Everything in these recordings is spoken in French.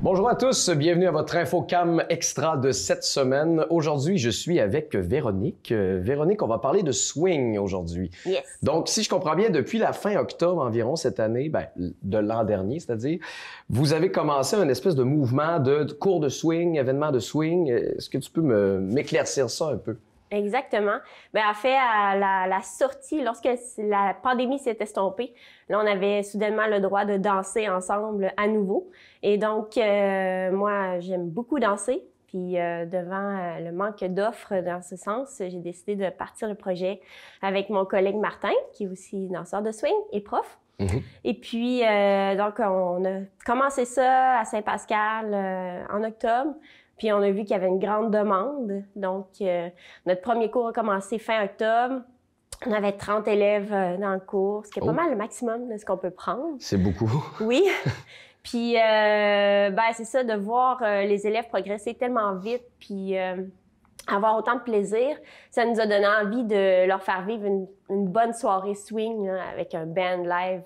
Bonjour à tous, bienvenue à votre InfoCam Extra de cette semaine. Aujourd'hui, je suis avec Véronique. Véronique, on va parler de swing aujourd'hui. Yes. Donc, si je comprends bien, depuis la fin octobre environ cette année, de l'an dernier, c'est-à-dire, vous avez commencé un espèce de mouvement de cours de swing, événements de swing. Est-ce que tu peux m'éclaircir ça un peu? Exactement. En fait, à la sortie, lorsque la pandémie s'est estompée, là, on avait soudainement le droit de danser ensemble à nouveau. Et donc, moi, j'aime beaucoup danser. Puis, devant le manque d'offres dans ce sens, j'ai décidé de partir le projet avec mon collègue Martin, qui est aussi danseur de swing et prof. Mm-hmm. Et puis, donc, on a commencé ça à Saint-Pascal en octobre. Puis, on a vu qu'il y avait une grande demande. Donc, notre premier cours a commencé fin octobre. On avait 30 élèves dans le cours, ce qui est pas mal le maximum de ce qu'on peut prendre. C'est beaucoup. Oui. Puis, c'est ça, de voir les élèves progresser tellement vite, puis avoir autant de plaisir. Ça nous a donné envie de leur faire vivre une bonne soirée swing là, avec un band live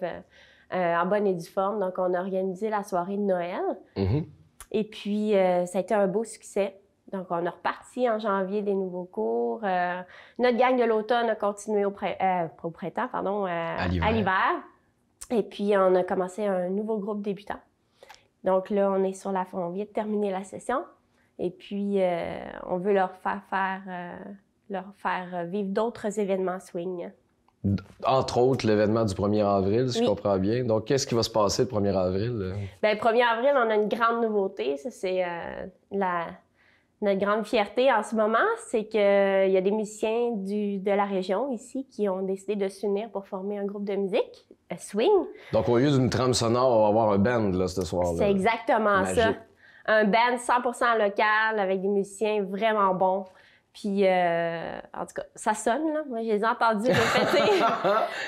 en bonne et due forme. Donc, on a organisé la soirée de Noël. Mm-hmm. Et puis, ça a été un beau succès. Donc, on a reparti en janvier des nouveaux cours. Notre gang de l'automne a continué à l'hiver. Et puis, on a commencé un nouveau groupe débutant. Donc là, on vient de terminer la session. Et puis, on veut leur faire vivre d'autres événements swing. Entre autres, l'événement du 1er avril, si je comprends bien. Donc, qu'est-ce qui va se passer le 1er avril? Bien, le 1er avril, on a une grande nouveauté. Ça, c'est notre grande fierté en ce moment, c'est qu'il y a des musiciens de la région ici qui ont décidé de s'unir pour former un groupe de musique, swing. Donc, au lieu d'une trame sonore, on va avoir un band là, ce soir-là. C'est exactement Magique. ça. Un band 100% local avec des musiciens vraiment bons. Puis, en tout cas, ça sonne, là. Moi, je les ai entendus répéter.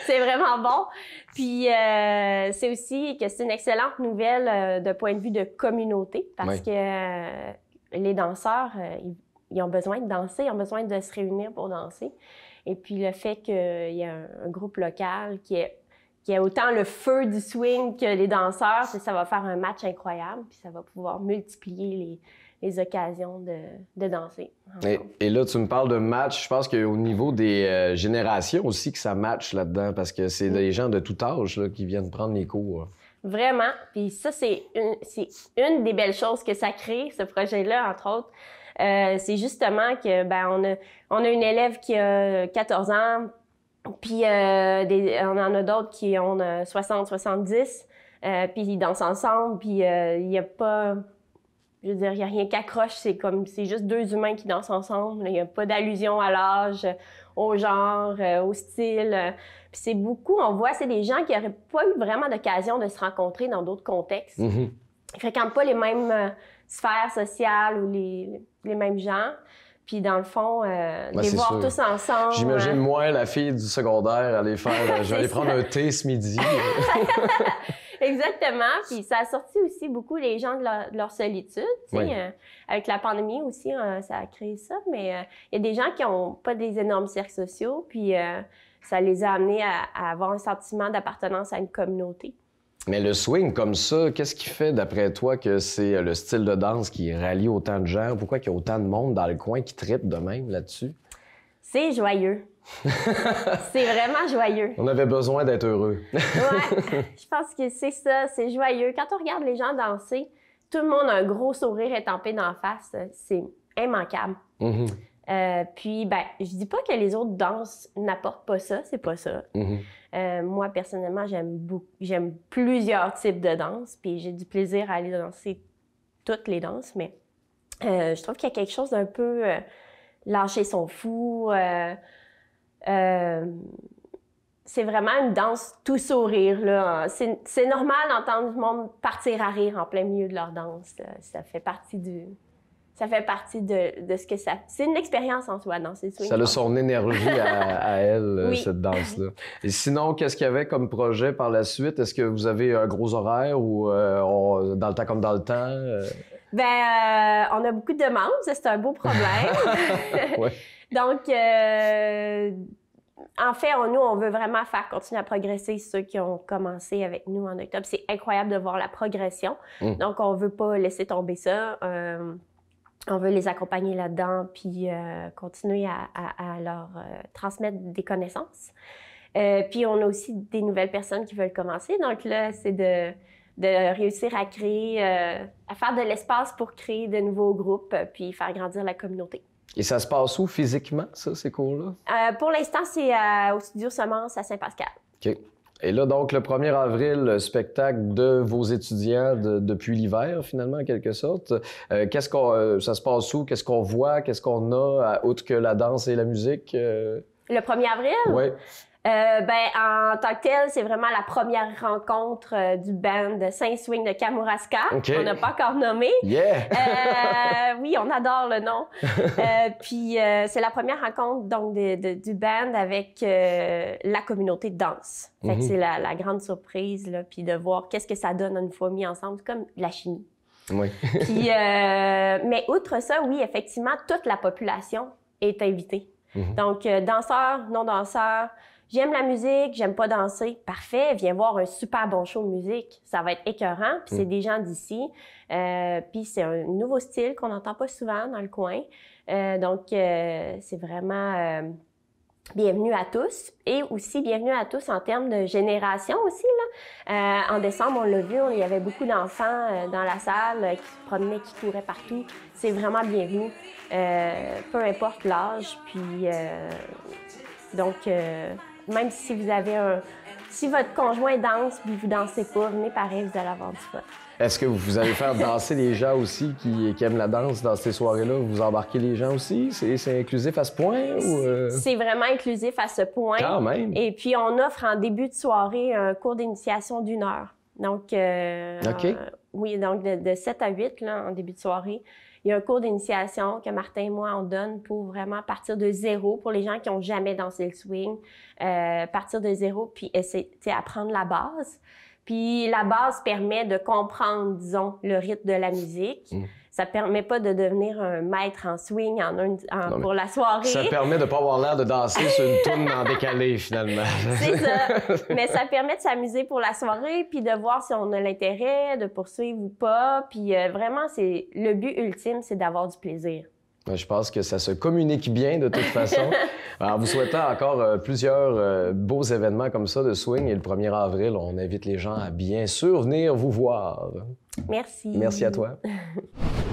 C'est vraiment bon. Puis, c'est aussi que c'est une excellente nouvelle de point de vue de communauté parce que les danseurs, ils ont besoin de danser, ils ont besoin de se réunir pour danser. Et puis, le fait qu'il y ait un groupe local qui a autant le feu du swing que les danseurs, ça va faire un match incroyable. Puis, ça va pouvoir multiplier les occasions de danser. Et là, tu me parles de match. Je pense qu'au niveau des générations aussi que ça match là-dedans parce que c'est des gens de tout âge là, qui viennent prendre les cours. Vraiment. Puis ça, c'est une des belles choses que ça crée, ce projet-là, entre autres. C'est justement que on a une élève qui a 14 ans, puis on en a d'autres qui ont 60, 70, puis ils dansent ensemble, puis il n'y a pas... Je veux dire, il n'y a rien qui accroche, c'est juste deux humains qui dansent ensemble. Il n'y a pas d'allusion à l'âge, au genre, au style. Puis c'est beaucoup, on voit, c'est des gens qui n'auraient pas eu vraiment d'occasion de se rencontrer dans d'autres contextes. Mm-hmm. Ils ne fréquentent pas les mêmes sphères sociales ou les mêmes gens. Puis dans le fond, les voir sûr. Tous ensemble. J'imagine moi, la fille du secondaire, aller faire, je vais aller prendre un thé ce midi. Exactement. Puis ça a sorti aussi beaucoup les gens de leur solitude. Oui. Avec la pandémie aussi, ça a créé ça. Mais il y a des gens qui n'ont pas des énormes cercles sociaux. Puis ça les a amenés à avoir un sentiment d'appartenance à une communauté. Mais le swing comme ça, qu'est-ce qui fait, d'après toi, que c'est le style de danse qui rallie autant de gens? Pourquoi il y a autant de monde dans le coin qui trippe de même là-dessus? C'est joyeux. C'est vraiment joyeux. On avait besoin d'être heureux. Ouais, je pense que c'est ça, c'est joyeux. Quand on regarde les gens danser, tout le monde a un gros sourire étampé dans la face. C'est immanquable. Mm-hmm. Puis, je dis pas que les autres danses n'apportent pas ça, c'est pas ça. Mm-hmm. Moi, personnellement, j'aime plusieurs types de danses, puis j'ai du plaisir à aller danser toutes les danses, mais je trouve qu'il y a quelque chose d'un peu lâcher son fou. C'est vraiment une danse tout sourire, là. C'est normal d'entendre le monde partir à rire en plein milieu de leur danse. Ça fait partie de ce que ça... C'est une expérience en soi, danser swing. Ça a son énergie à elle, oui. Cette danse-là. Et sinon, qu'est-ce qu'il y avait comme projet par la suite? Est-ce que vous avez un gros horaire ou dans le temps comme dans le temps? On a beaucoup de demandes, c'est un beau problème. Ouais. Donc, en fait, nous, on veut vraiment faire continuer à progresser ceux qui ont commencé avec nous en octobre. C'est incroyable de voir la progression. Donc, on veut pas laisser tomber ça. On veut les accompagner là-dedans, puis continuer à leur transmettre des connaissances. Puis, on a aussi des nouvelles personnes qui veulent commencer. Donc là, c'est de réussir à créer, à faire de l'espace pour créer de nouveaux groupes, puis faire grandir la communauté. Et ça se passe où physiquement, ça, ces cours-là? Pour l'instant, c'est au Studio Semence à Saint-Pascal. OK. Et là, donc, le 1er avril, spectacle de vos étudiants depuis l'hiver, finalement, en quelque sorte. Ça se passe où? Qu'est-ce qu'on voit? Qu'est-ce qu'on a, outre que la danse et la musique? Le 1er avril? Oui. En tant que tel, c'est vraiment la première rencontre du band de Saint-Swing de Kamouraska. Okay. On n'a pas encore nommé. Yeah! Oui, on adore le nom. Puis c'est la première rencontre donc du band avec la communauté de danse. Fait que c'est la grande surprise, là, puis de voir qu'est-ce que ça donne une fois mis ensemble. C'est comme de la chimie. Oui. Puis, mais outre ça, oui, effectivement, toute la population est invitée. Donc, danseurs, non-danseurs. J'aime la musique, j'aime pas danser. Parfait, viens voir un super bon show de musique. Ça va être écœurant, puis c'est des gens d'ici. Puis c'est un nouveau style qu'on n'entend pas souvent dans le coin. Donc, c'est vraiment bienvenue à tous. Et aussi, bienvenue à tous en termes de génération aussi, là. En décembre, on l'a vu, il y avait beaucoup d'enfants dans la salle qui se promenaient, qui couraient partout. C'est vraiment bienvenu, peu importe l'âge. Puis, donc... même si vous avez si votre conjoint danse puis vous dansez pas, venez pareil, vous allez avoir du fun. Est-ce que vous allez faire danser les gens aussi qui aiment la danse dans ces soirées-là? Vous embarquez les gens aussi? C'est inclusif à ce point? Ou C'est vraiment inclusif à ce point. Quand même! Et puis, on offre en début de soirée un cours d'initiation d'1 heure. Donc, OK. Oui, donc de 7 à 8, là, en début de soirée. Il y a un cours d'initiation que Martin et moi, on donne pour vraiment partir de zéro, pour les gens qui n'ont jamais dansé le swing, partir de zéro, puis essayer, apprendre la base. Puis la base permet de comprendre, disons, le rythme de la musique. Ça permet pas de devenir un maître en swing pour la soirée. Ça permet de pas avoir l'air de danser sur une toune en décalé, finalement. C'est ça. Mais ça permet de s'amuser pour la soirée, puis de voir si on a l'intérêt de poursuivre ou pas. Puis vraiment, le but ultime, c'est d'avoir du plaisir. Je pense que ça se communique bien de toute façon. En vous souhaitant encore plusieurs beaux événements comme ça de swing. Et le 1er avril, on invite les gens à bien sûr venir vous voir. Merci. Merci à toi.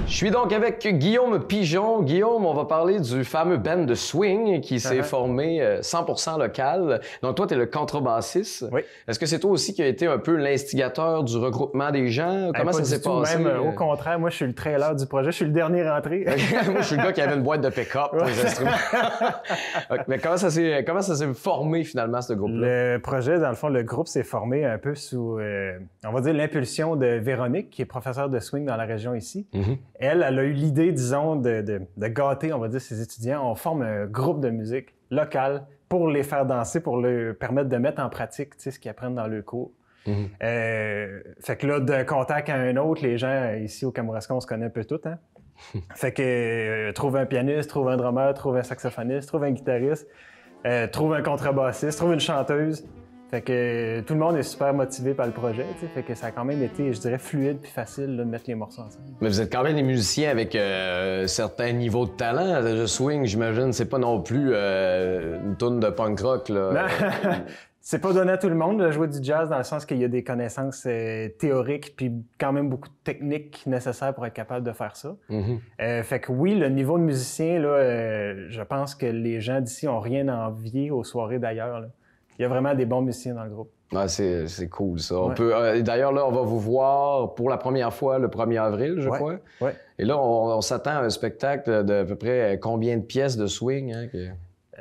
Je suis donc avec Guillaume Pigeon. Guillaume, on va parler du fameux band de swing qui s'est formé 100% local. Donc toi, tu es le contrebassiste. Oui. Est-ce que c'est toi aussi qui as été un peu l'instigateur du regroupement des gens? Comment ça s'est passé? Même, au contraire, moi, je suis le trailer du projet. Je suis le dernier rentré. Moi, je suis le gars qui avait une boîte de pick-up pour les instruments. Okay. Mais comment ça s'est formé finalement, ce groupe-là? Le projet, dans le fond, le groupe s'est formé un peu sous, on va dire, l'impulsion de Véronique, qui est professeure de swing dans la région ici. Elle a eu l'idée, disons, de gâter, on va dire, ses étudiants. On forme un groupe de musique local pour les faire danser, pour leur permettre de mettre en pratique ce qu'ils apprennent dans le cours. Fait que là, d'un contact à un autre, les gens ici au Kamouraska, on se connaît un peu tous, hein? Fait que trouve un pianiste, trouve un drummer, trouve un saxophoniste, trouve un guitariste, trouve un contrebassiste, trouve une chanteuse. Fait que tout le monde est super motivé par le projet, tu sais. Fait que ça a quand même été, je dirais, fluide puis facile là, de mettre les morceaux ensemble. Mais vous êtes quand même des musiciens avec certains niveaux de talent. Le swing, j'imagine, c'est pas non plus une toune de punk rock, là. C'est pas donné à tout le monde de jouer du jazz dans le sens qu'il y a des connaissances théoriques puis quand même beaucoup de techniques nécessaires pour être capable de faire ça. Fait que oui, le niveau de musicien, là, je pense que les gens d'ici ont rien à envier aux soirées d'ailleurs, là. Il y a vraiment des bons musiciens dans le groupe. Ah, c'est cool, ça. Ouais. D'ailleurs, là, on va vous voir pour la première fois le 1er avril, je crois. Ouais. Et là, on s'attend à un spectacle d'à peu près combien de pièces de swing? Hein,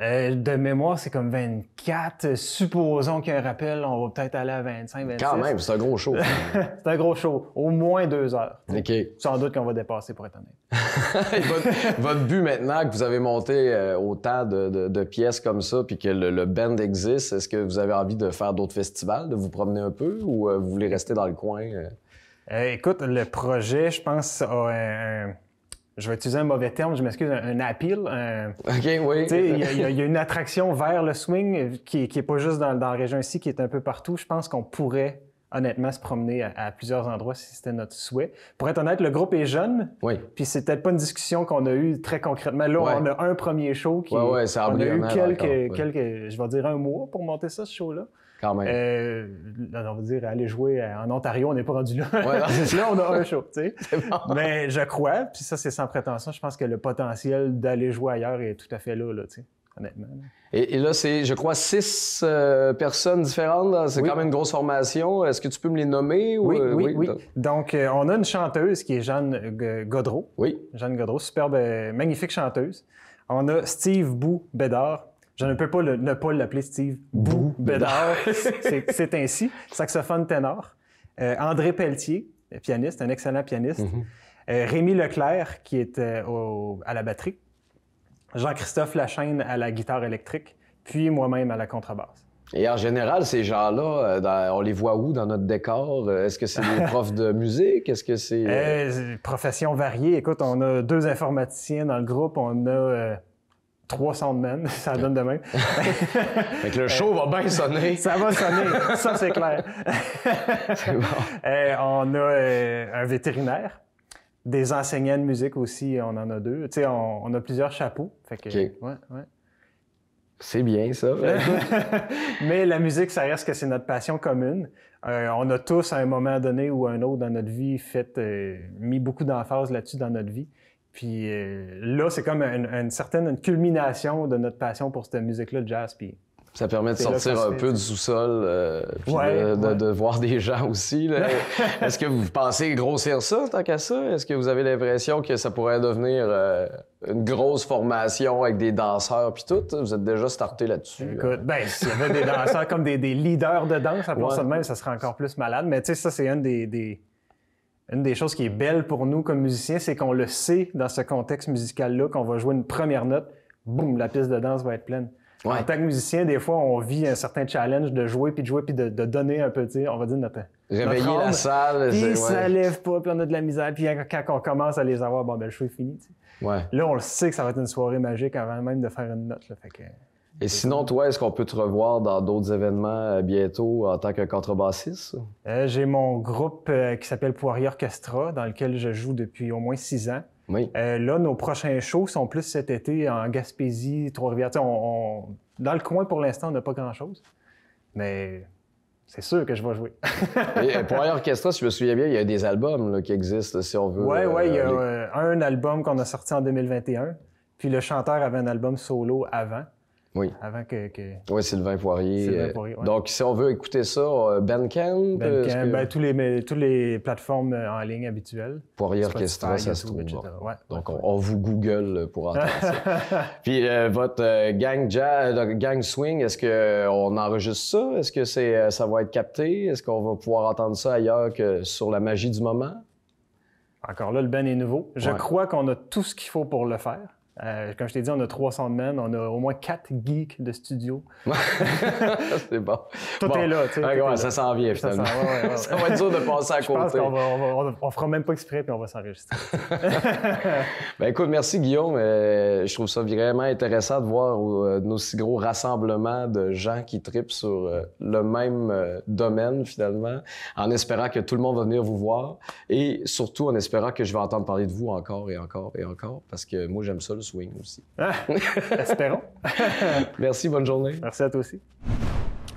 de mémoire, c'est comme 24. Supposons qu'il y a un rappel, on va peut-être aller à 25, 26. Quand même, c'est un gros show. C'est un gros show. Au moins 2 heures. OK. Sans doute qu'on va dépasser, pour être honnête. votre but maintenant que vous avez monté autant de pièces comme ça puis que le band existe, est-ce que vous avez envie de faire d'autres festivals, de vous promener un peu ou vous voulez rester dans le coin? Écoute, le projet, je pense, a je vais utiliser un mauvais terme, je m'excuse, un appeal. OK, oui. Il y a une attraction vers le swing qui est pas juste dans la région ici, qui est un peu partout. Je pense qu'on pourrait honnêtement se promener à plusieurs endroits si c'était notre souhait. Pour être honnête, le groupe est jeune, puis c'est peut-être pas une discussion qu'on a eue très concrètement. Là, on a un premier show qui ça on a eu quelques, encore, je vais dire un mois pour monter ça, ce show-là. Quand même. On va dire aller jouer en Ontario, on n'est pas rendu là. Ouais, là, on a un show, tu sais. Bon. Mais je crois, puis ça, c'est sans prétention, je pense que le potentiel d'aller jouer ailleurs est tout à fait là, tu sais, honnêtement. Et là, c'est, je crois, 6 personnes différentes. Là. C'est quand même une grosse formation. Est-ce que tu peux me les nommer? Oui. Donc, on a une chanteuse qui est Jeanne Gaudreau. Oui. Jeanne Gaudreau, superbe, magnifique chanteuse. On a Steve Bou Bédard. Je ne peux pas ne pas l'appeler Steve Bou Bédard. C'est ainsi. Saxophone ténor. André Pelletier, pianiste, un excellent pianiste. Rémi Leclerc, qui est à la batterie. Jean-Christophe Lachaine à la guitare électrique, puis moi-même à la contrebasse. Et en général, ces gens-là, on les voit où dans notre décor? Est-ce que c'est des profs de musique? Est-ce que c'est... Professions variées. Écoute, on a 2 informaticiens dans le groupe, on a 3 soundmen, ça donne de même. Fait que le show va bien sonner. Ça va sonner, ça c'est clair. C'est bon. On a un vétérinaire. Des enseignants de musique aussi, on en a 2. Tu sais, on a plusieurs chapeaux. Fait que, ouais. C'est bien, ça. Mais la musique, ça reste que c'est notre passion commune. On a tous, à un moment donné ou un autre dans notre vie, mis beaucoup d'emphase là-dessus dans notre vie. Puis là, c'est comme une certaine culmination de notre passion pour cette musique-là, le jazz. Puis ça permet de sortir un peu du sous-sol, puis de voir des gens aussi. Là. Est-ce que vous pensez grossir ça tant qu'à ça? Est-ce que vous avez l'impression que ça pourrait devenir une grosse formation avec des danseurs puis tout? Vous êtes déjà starté là-dessus. Écoute, s'il y avait des danseurs comme des leaders de danse, à part ça de même, ça serait encore plus malade. Mais tu sais, ça, c'est une des choses qui est belle pour nous comme musiciens, c'est qu'on le sait dans ce contexte musical-là, qu'on va jouer une première note, boum, la piste de danse va être pleine. Ouais. En tant que musicien, des fois, on vit un certain challenge de jouer, puis de donner un peu, on va dire, notre réveiller notre âme, la salle. Puis ça lève pas, puis on a de la misère. Puis quand on commence à les avoir, le show est fini. Là, on le sait que ça va être une soirée magique avant même de faire une note. Là, fait que, et sinon, toi, est-ce qu'on peut te revoir dans d'autres événements bientôt en tant que contrebassiste? J'ai mon groupe qui s'appelle Poirier Orchestra, dans lequel je joue depuis au moins 6 ans. Oui. Là, nos prochains shows sont plus cet été en Gaspésie, Trois-Rivières. Dans le coin, pour l'instant, on n'a pas grand-chose. Mais c'est sûr que je vais jouer. Et Poirier Orchestra, si je me souviens bien, il y a des albums là, qui existent, si on veut. Oui, il y a un album qu'on a sorti en 2021. Puis le chanteur avait un album solo avant. Oui. Avant que... Oui, Sylvain Poirier. Sylvain Poirier, ouais. Donc, si on veut écouter ça, Bandcamp? Toutes les plateformes en ligne habituelles. Poirier Orchestra, ça se trouve. Ouais, donc, on vous Google pour entendre ça. Puis, votre gang swing, est-ce qu'on enregistre ça? Est-ce que ça va être capté? Est-ce qu'on va pouvoir entendre ça ailleurs que sur la magie du moment? Encore là, le band est nouveau. Je crois qu'on a tout ce qu'il faut pour le faire. Comme je t'ai dit, on a 300 men, on a au moins 4 geeks de studio. C'est bon. Tout est là, tu sais. Ça s'en vient, finalement. Ça va être dur de passer à côté. Je pense qu'on fera même pas exprès, puis on va s'enregistrer. Écoute, merci Guillaume. Je trouve ça vraiment intéressant de voir un aussi gros rassemblement de gens qui tripent sur le même domaine, finalement, en espérant que tout le monde va venir vous voir et surtout en espérant que je vais entendre parler de vous encore et encore et encore, parce que moi, j'aime ça, le swing aussi. Espérons. Merci, bonne journée. Merci à toi aussi.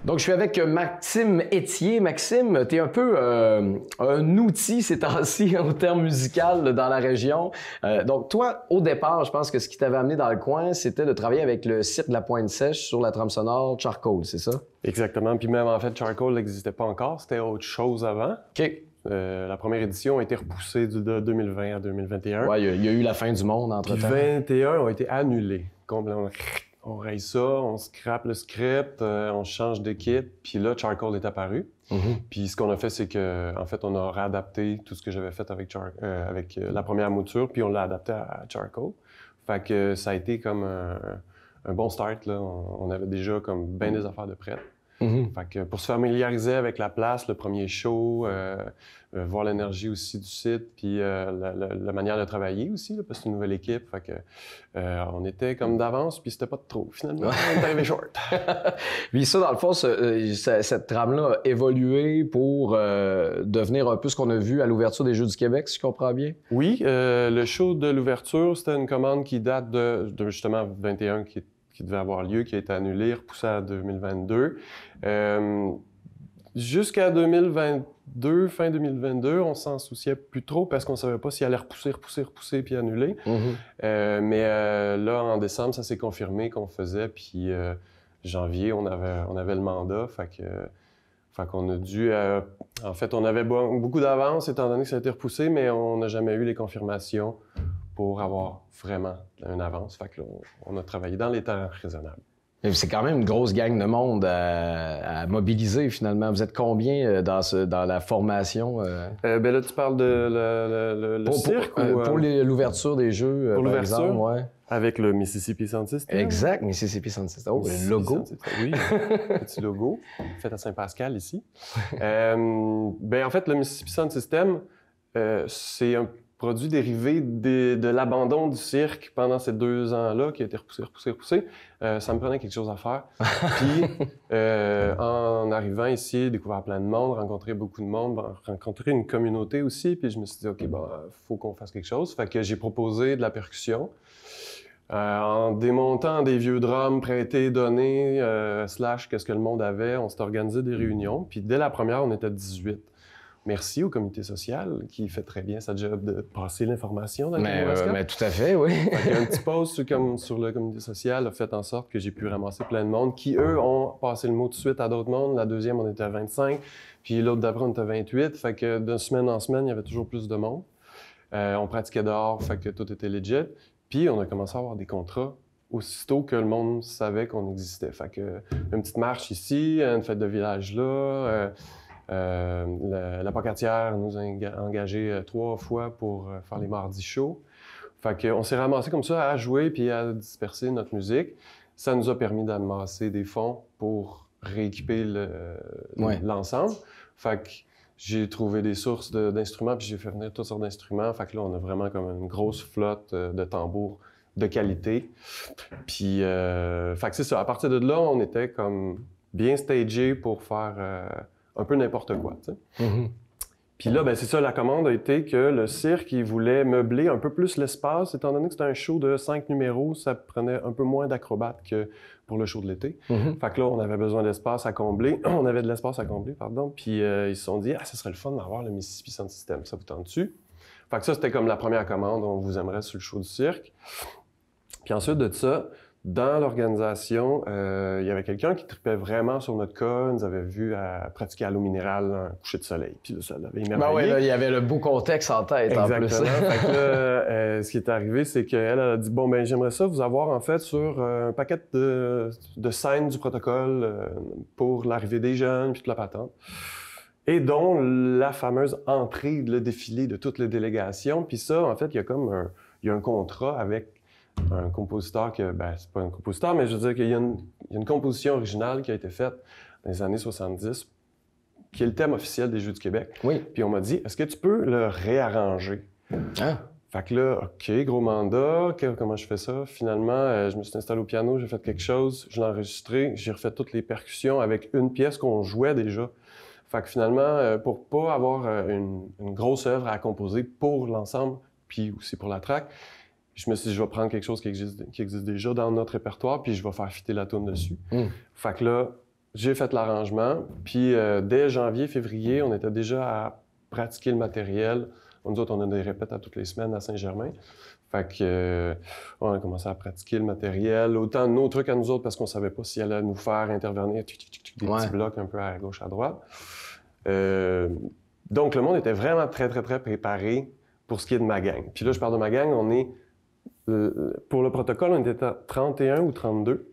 Donc, je suis avec Maxime Etier. Maxime, tu es un peu un outil ces temps-ci en termes musical dans la région. Donc, toi, au départ, je pense que ce qui t'avait amené dans le coin, c'était de travailler avec le site de la Pointe-Sèche sur la trame sonore Charcoal, c'est ça? Exactement. Puis même, en fait, Charcoal n'existait pas encore. C'était autre chose avant. OK. La première édition a été repoussée de 2020 à 2021. Oui, il y a eu la fin du monde entre-temps. Puis 21 ont été annulés complètement. On raye ça, on scrape le script, on change d'équipe, puis là, Charcoal est apparu. Puis ce qu'on a fait, c'est que, en fait, on a réadapté tout ce que j'avais fait avec la première mouture, puis on l'a adapté à Charcoal. Fait que ça a été comme un bon start, là. On avait déjà comme bien des affaires de prêtes. Fait que pour se familiariser avec la place, le premier show, voir l'énergie aussi du site, puis la manière de travailler aussi, là, parce que c'est une nouvelle équipe. Fait que on était comme d'avance, puis c'était pas de trop. Finalement, on est arrivé short. Puis ça, dans le fond, cette trame-là a évolué pour devenir un peu ce qu'on a vu à l'ouverture des Jeux du Québec, si je comprends bien? Oui, le show de l'ouverture, c'était une commande qui date de justement 21 qui devait avoir lieu, qui a été annulée, repoussée à 2022. Jusqu'à 2022, fin 2022, on s'en souciait plus trop parce qu'on savait pas s'il allait repousser puis annuler. Mais là, en décembre, ça s'est confirmé qu'on faisait, puis janvier, on avait le mandat, fait qu'on a dû... en fait, on avait beaucoup d'avance étant donné que ça a été repoussé, mais on n'a jamais eu les confirmations pour avoir vraiment une avance. Fait que là, on a travaillé dans les temps raisonnables. C'est quand même une grosse gang de monde à mobiliser, finalement. Vous êtes combien dans la formation? Ben là, tu parles de le cirque? Pour l'ouverture des Jeux, pour par l'ouverture, exemple, ouais. Avec le Mississippi Sound System. Exact, Mississippi Sound System. Oh, le logo. Oui, petit logo, fait à Saint-Pascal, ici. Ben, en fait, le Mississippi Sound System, c'est un produit dérivé de l'abandon du cirque pendant ces 2 ans-là, qui a été repoussé. Ça me prenait quelque chose à faire. Puis, en arrivant ici, découvert plein de monde, rencontré beaucoup de monde, rencontré une communauté aussi, puis je me suis dit, OK, faut qu'on fasse quelque chose. Fait que j'ai proposé de la percussion. En démontant des vieux drums prêtés, donnés, / qu'est-ce que le monde avait, on s'est organisé des réunions. Puis dès la première, on était 18. Merci au comité social qui fait très bien sa job de passer l'information dans le mais tout à fait, oui. Un petit post sur le comité social a fait en sorte que j'ai pu ramasser plein de monde qui, eux, ont passé le mot tout de suite à d'autres mondes. La deuxième, on était à 25, puis l'autre d'après, on était à 28. Fait que de semaine en semaine, il y avait toujours plus de monde. On pratiquait dehors, fait que tout était legit. Puis on a commencé à avoir des contrats aussitôt que le monde savait qu'on existait. Fait que une petite marche ici, une fête de village là... la Pocatière nous a engagés 3 fois pour faire les mardis chauds. Fait qu'on s'est ramassé comme ça à jouer puis à disperser notre musique. Ça nous a permis d'amasser des fonds pour rééquiper l'ensemble. Fait que j'ai trouvé des sources d'instruments puis j'ai fait venir toutes sortes d'instruments. Fait que là, on a vraiment comme une grosse flotte de tambours de qualité. Puis, fait que c'est ça. À partir de là, on était comme bien stagé pour faire... un peu n'importe quoi, tu sais. Puis là, ben c'est ça, la commande a été que le cirque, il voulait meubler un peu plus l'espace, étant donné que c'était un show de 5 numéros, ça prenait un peu moins d'acrobates que pour le show de l'été. Fait que là, on avait besoin d'espace à combler. On avait de l'espace à combler, pardon. Puis ils se sont dit, ça serait le fun d'avoir le Mississippi Sound System, ça vous tente-tu? Fait que ça, c'était comme la première commande, on vous aimerait sur le show du cirque. Puis ensuite de ça, dans l'organisation, il y avait quelqu'un qui tripait vraiment sur notre cas, nous avait vu pratiquer à l'eau minérale un coucher de soleil. Puis là, ça l'avait émerveillé. Ben oui, là, il y avait le beau contexte en tête, exactement. En plus. Fait que là, ce qui est arrivé, c'est qu'elle a dit, bon, ben j'aimerais ça vous avoir, en fait, sur un paquet de scènes du protocole pour l'arrivée des jeunes, puis toute la patente. Et dont la fameuse entrée, le défilé de toutes les délégations. Puis ça, en fait, il y a un contrat avec un compositeur c'est pas un compositeur, mais je veux dire qu'il y a une composition originale qui a été faite dans les années 70, qui est le thème officiel des Jeux du Québec. Oui. Puis on m'a dit, est-ce que tu peux le réarranger? Fait que là, OK, gros mandat, comment je fais ça? Finalement, je me suis installé au piano, j'ai fait quelque chose, je l'ai enregistré, j'ai refait toutes les percussions avec une pièce qu'on jouait déjà. Fait que finalement, pour pas avoir une grosse œuvre à composer pour l'ensemble, puis aussi pour la track, je me suis dit, je vais prendre quelque chose qui existe déjà dans notre répertoire, puis je vais faire fitter la toune dessus. Fait que là, j'ai fait l'arrangement, puis dès janvier, février, on était déjà à pratiquer le matériel. Nous autres, on a des répètes à toutes les semaines à Saint-Germain. Fait que on a commencé à pratiquer le matériel, autant nos trucs à nous autres, parce qu'on savait pas s'il allait nous faire intervenir des petits blocs un peu à gauche, à droite. Donc, le monde était vraiment très, très, très préparé pour ce qui est de ma gang. Puis là, je parle de ma gang, on est... pour le protocole, on était à 31 ou 32.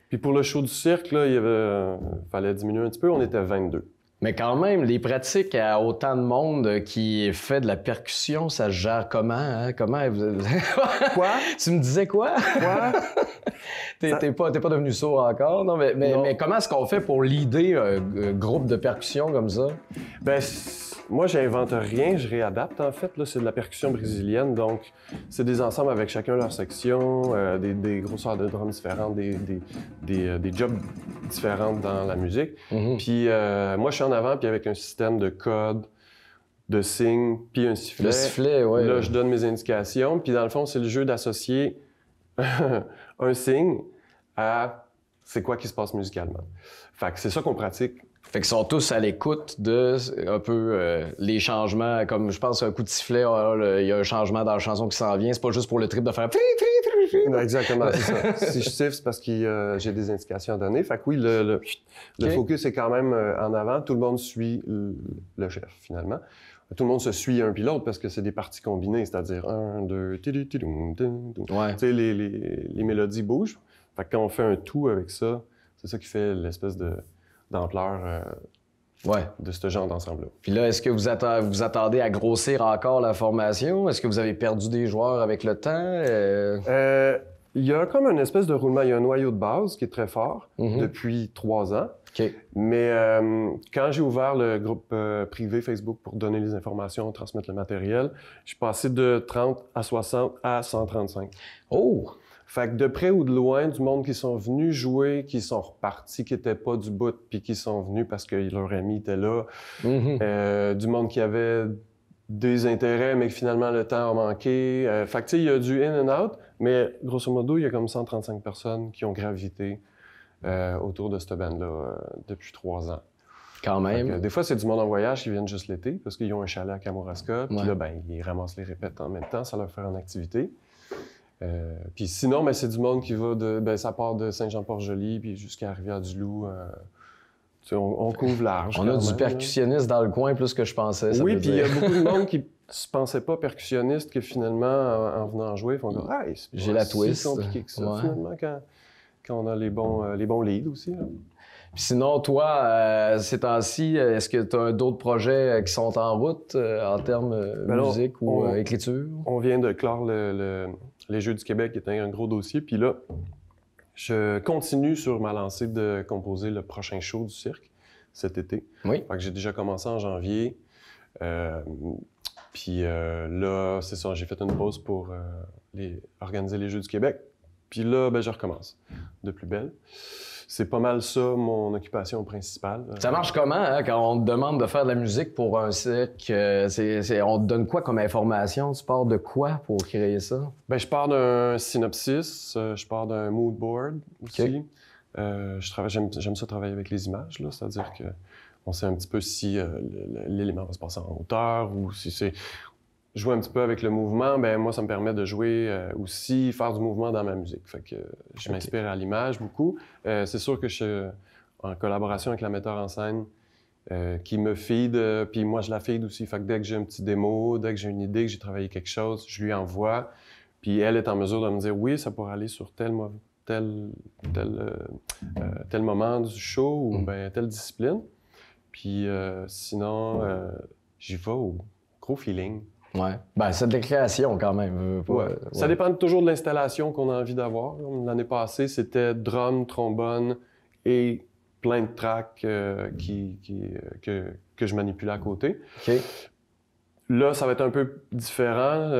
Puis pour le show du cirque, là, fallait diminuer un petit peu, on était 22. Mais quand même, les pratiques à autant de monde qui fait de la percussion, ça se gère comment? Hein? Comment Quoi? Tu me disais quoi? Quoi? T'es pas devenu sourd encore? Non, mais comment est-ce qu'on fait pour leader un groupe de percussion comme ça? Ben, moi, j'invente rien, je réadapte en fait. Là, c'est de la percussion brésilienne, donc c'est des ensembles avec chacun leur section, des grosseurs de drums différentes, des jobs différents dans la musique. Puis moi, je suis en avant, puis avec un système de code, de signes, puis un sifflet. Le sifflet, oui. Là, je donne mes indications, puis dans le fond, c'est le jeu d'associer un signe à c'est quoi qui se passe musicalement. Fait que c'est ça qu'on pratique. Fait qu'ils sont tous à l'écoute de un peu les changements, comme je pense un coup de sifflet, il y a un changement dans la chanson qui s'en vient, c'est pas juste pour le trip de faire... Non, exactement, c'est ça. Si je siffle, c'est parce que j'ai des indications à donner. Fait que oui, le focus est quand même en avant. Tout le monde suit le chef, finalement. Tout le monde se suit un puis l'autre parce que c'est des parties combinées, c'est-à-dire 1, 2, Ouais. Tu sais, les mélodies bougent. Fait que quand on fait un tout avec ça, c'est ça qui fait l'espèce d'ampleur de ce genre d'ensemble-là. Puis là, est-ce que vous attendez à grossir encore la formation? Est-ce que vous avez perdu des joueurs avec le temps? Il y a comme une espèce de roulement. Il y a un noyau de base qui est très fort depuis 3 ans. OK. Mais quand j'ai ouvert le groupe privé Facebook pour donner les informations, transmettre le matériel, je suis passé de 30 à 60 à 135. Oh! Fait que de près ou de loin, du monde qui sont venus jouer, qui sont repartis, qui n'étaient pas du bout, puis qui sont venus parce que leur ami était là. Du monde qui avait des intérêts, mais que finalement le temps a manqué. Fait que tu sais, il y a du in and out, mais grosso modo, il y a comme 135 personnes qui ont gravité autour de cette band-là depuis 3 ans. Quand même. Des fois, c'est du monde en voyage qui viennent juste l'été parce qu'ils ont un chalet à Kamouraska. Puis là, ben, ils ramassent les répètes en même temps, ça leur fait une activité. Puis sinon, ben, c'est du monde qui va ça part de Saint-Jean-Port-Joli puis jusqu'à Rivière-du-Loup. On couvre large. On a du percussionniste dans le coin plus que je pensais. Oui, puis il y a beaucoup de monde qui se pensait pas percussionniste que finalement, en venant jouer, ils font comme « c'est j'ai la si twist. compliqué que ça, finalement, quand on a les bons leads aussi. » Puis sinon, toi, ces temps-ci, est-ce que tu as d'autres projets qui sont en route en termes musique ou écriture? On vient de clore les Jeux du Québec, qui était un gros dossier. Puis là, je continue sur ma lancée de composer le prochain show du cirque cet été. Oui. Fait que j'ai déjà commencé en janvier. Puis là, c'est ça, j'ai fait une pause pour organiser les Jeux du Québec. Puis là, ben, je recommence de plus belle. C'est pas mal ça, mon occupation principale. Ça marche comment, hein, quand on te demande de faire de la musique pour un cirque? On te donne quoi comme information? Tu pars de quoi pour créer ça? Ben, je pars d'un synopsis, je pars d'un mood board aussi. Okay. J'aime ça travailler avec les images, là, c'est-à-dire que on sait un petit peu si l'élément va se passer en hauteur ou si c'est... Jouer un petit peu avec le mouvement, ben moi, ça me permet de jouer aussi, faire du mouvement dans ma musique. Fait que je m'inspire à l'image beaucoup. C'est sûr que je suis en collaboration avec la metteur en scène qui me feed, puis moi, je la feed aussi. Fait que dès que j'ai un petit démo, dès que j'ai une idée, que j'ai travaillé quelque chose, je lui envoie. Puis elle est en mesure de me dire, oui, ça pourrait aller sur tel moment du show ou ben, telle discipline. Puis sinon, j'y vais au gros feeling. Ouais. Ben, c'est de la création quand même. Ça dépend toujours de l'installation qu'on a envie d'avoir. L'année passée, c'était drum, trombone et plein de tracks que je manipulais à côté. Okay. Là, ça va être un peu différent.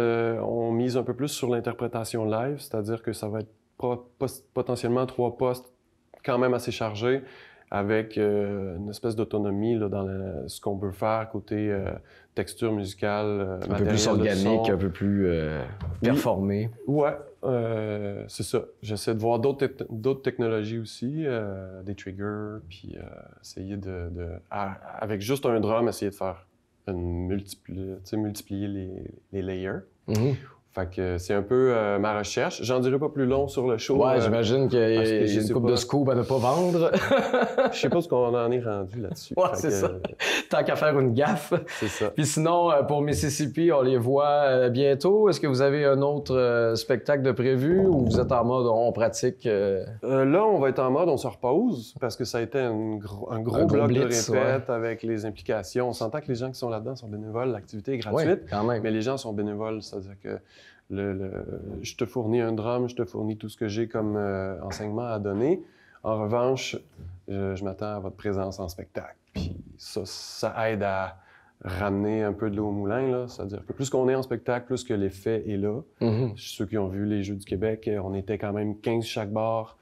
On mise un peu plus sur l'interprétation live, c'est-à-dire que ça va être potentiellement 3 postes quand même assez chargés, avec une espèce d'autonomie là, dans ce qu'on peut faire côté texture musicale, un peu plus organique, un peu plus performé. Ouais, c'est ça. J'essaie de voir d'autres technologies aussi, des triggers, puis essayer avec juste un drum, essayer de faire multiplier les layers. Fait que c'est un peu ma recherche. J'en dirai pas plus long sur le show. Ouais, j'imagine qu'il y a je une sais couple pas. de scoops à ne pas vendre. Je sais pas ce qu'on en est rendu là-dessus. Ouais, Fait c'est que, ça. Tant qu'à faire une gaffe. C'est ça. Puis sinon, pour Mississippi, on les voit bientôt. Est-ce que vous avez un autre spectacle de prévu ou vous êtes en mode on pratique? Là, on va être en mode on se repose parce que ça a été un gros bloc blitz, de répète avec les implications. On s'entend que les gens qui sont là-dedans sont bénévoles, l'activité est gratuite. Oui, quand même. Mais les gens sont bénévoles, c'est-à-dire que je te fournis un drum, je te fournis tout ce que j'ai comme enseignement à donner. En revanche, je m'attends à votre présence en spectacle. Puis ça aide à ramener un peu de l'eau au moulin, là. C'est-à-dire que plus qu'on est en spectacle, plus que l'effet est là. Ceux qui ont vu les Jeux du Québec, on était quand même 15 chaque bar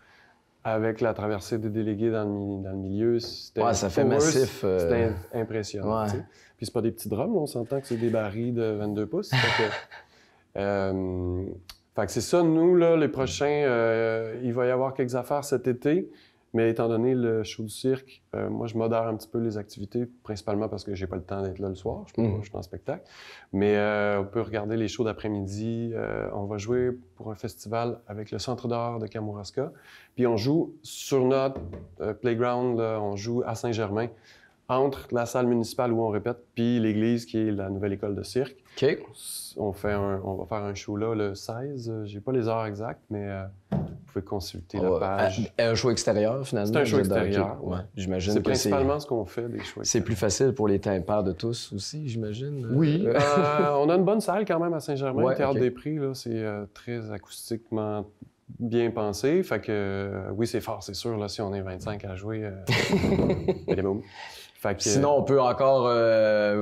avec la traversée des délégués dans le milieu. Ouais, ça fait massif. C'était impressionnant. Ouais. Puis c'est pas des petits drums, on s'entend que c'est des barils de 22 pouces. Fait que c'est ça, nous, là, les prochains, il va y avoir quelques affaires cet été, mais étant donné le show du cirque, moi, je modère un petit peu les activités, principalement parce que j'ai pas le temps d'être là le soir, je suis en spectacle. Mais on peut regarder les shows d'après-midi. On va jouer pour un festival avec le Centre d'art de Kamouraska. Puis on joue sur notre playground, là, on joue à Saint-Germain, entre la salle municipale où on répète, puis l'église qui est la nouvelle école de cirque. OK. On va faire un show là le 16. J'ai pas les heures exactes, mais vous pouvez consulter la page. Un show extérieur, finalement. C'est un show extérieur. Ouais. J'imagine C'est que principalement ce qu'on fait, des shows. C'est plus facile pour les tympans de tous aussi, j'imagine. Oui. On a une bonne salle quand même à Saint-Germain. Ouais, le Théâtre OK. des Prix, là, c'est très acoustiquement bien pensé. Fait que oui, c'est fort, c'est sûr. Là, si on est 25 à jouer, il y a des mômes. Fait que, Sinon, on peut encore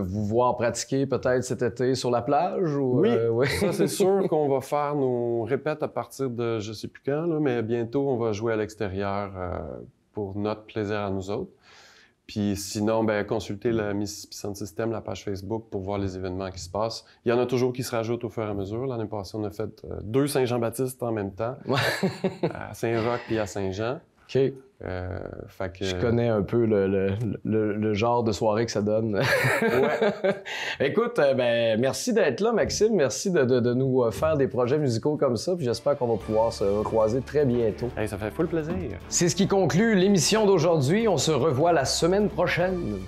vous voir pratiquer peut-être cet été sur la plage? Ou, oui, ça c'est sûr qu'on va faire nos répètes à partir de je sais plus quand, là, mais bientôt on va jouer à l'extérieur pour notre plaisir à nous autres. Puis sinon, ben, consultez la Mississippi Sound System, la page Facebook pour voir les événements qui se passent. Il y en a toujours qui se rajoutent au fur et à mesure. L'année passée, on a fait 2 Saint-Jean-Baptiste en même temps, à Saint-Roch puis à Saint-Jean. OK. Fait que... Je connais un peu le genre de soirée que ça donne. Ouais. Écoute, ben, merci d'être là, Maxime. Merci de nous faire des projets musicaux comme ça. Puis j'espère qu'on va pouvoir se recroiser très bientôt. Hey, ça fait full plaisir. C'est ce qui conclut l'émission d'aujourd'hui. On se revoit la semaine prochaine.